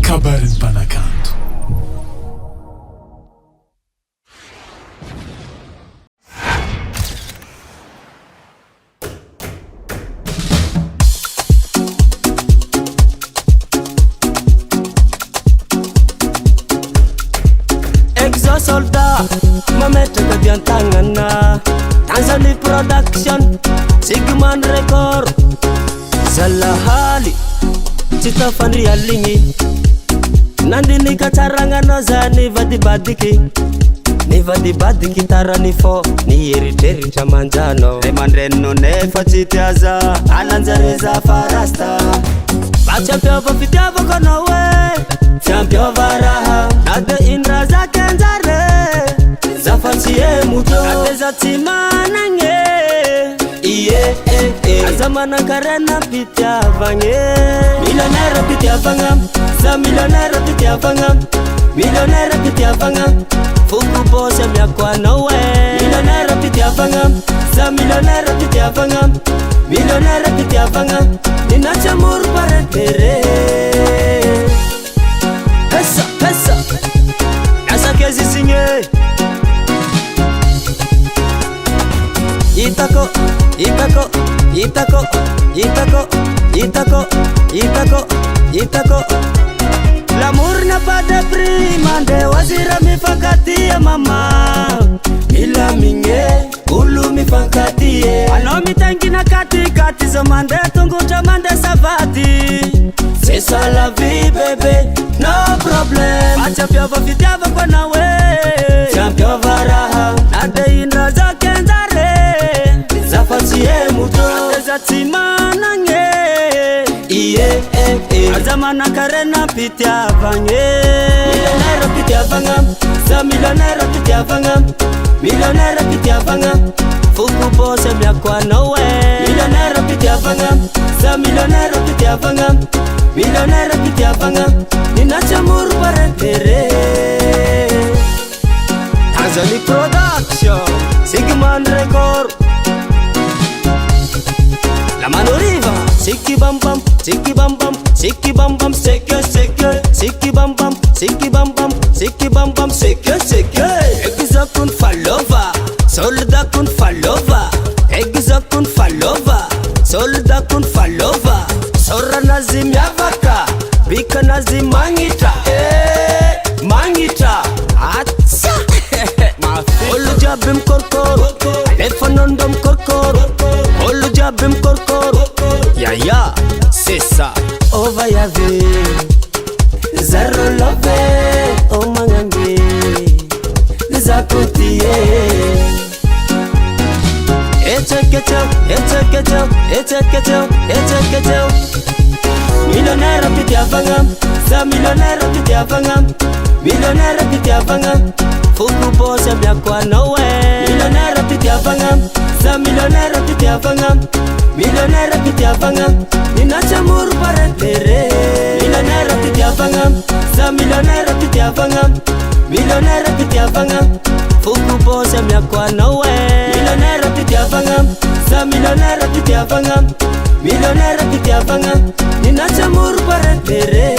Kabaron'Ny Mpanakanto. Exo Soldat, mametraka diantagnana. Tanzania production, Sigman record. Zalahali, tsy tafandrialigny. Nandiny katsaranganao zany vadibadiky. Ny vadibadiky tarany fô ny eritreritra manjanao. Ray aman-drenino nefa tsy tiaza alanjareza farasta. Mba tsy ampiova fitiavako anao e, tsy ampiova raha. Na de indra zaka anjare, zafa tsy emoto. Na de za tsy managny aza Manakarena Mpitiavana. Millionnaire Mpitiavana, za Millionnaire Mpitiavana. Millionnaire Mpitiavana, fuku boss amiako anao e. Millionnaire Mpitiavana, za Millionnaire Mpitiavana. Millionnaire Mpitiavana, ninacha muru parentere. Pesa, pesa, nasa kezi sinye. Itako, itako, itako, itako, itako, itako, itako. L'amour n'a pas de prix, mande wazira mifakatia mama. Mila minge, ulu mifankatie. Ano mitangi na kati kati zo mande tungucha mande savati. C'est ça la vie bébé, no problem. Acha piova fitiava kwa nawe, champion varaha. Nade indra za kenzare, zafati emuto. Nade za timanange, aza Manakarena Mpitiavana. Millionnaire Mpitiavana, za Millionnaire Mpitiavana. Millionnaire Mpitiavana, fuku boss amiako anao e. Millionnaire Mpitiavana, za Millionnaire Mpitiavana. Millionnaire Mpitiavana, ninacha muru parentere. Tanzania production, Sigman record. La mano riva, siki bam bam, siki bam bam, siki bam bam, seke seke, siki bam bam, siki bam bam, siki bam bam, seke seke. Exo kun falova, soldat kun falova. Exo kun falova, soldat kun falova. Sora nazim yavaka, bika nazim mangita, mangita. Atsa, olu jabim korkor, alefanondom korkor. Olu jabim korkor, ya, c'est ça. Oh va y avoir, zero love, oh mangange, zakutie. Echekecho. Millionnaire Mpitiavana, za Millionnaire Mpitiavana. Millionnaire Mpitiavana, fuku boss amiako anao e. Millionnaire Mpitiavana, za Millionnaire Mpitiavana. Millionnaire Mpitiavana, ninacha muru parentere. Millionnaire Mpitiavana, za Millionnaire Mpitiavana. Millionnaire Mpitiavana, fuku boss amiako anao e. Millionnaire Mpitiavana, za Millionnaire Mpitiavana. Millionnaire Mpitiavana, ninacha muru parentere.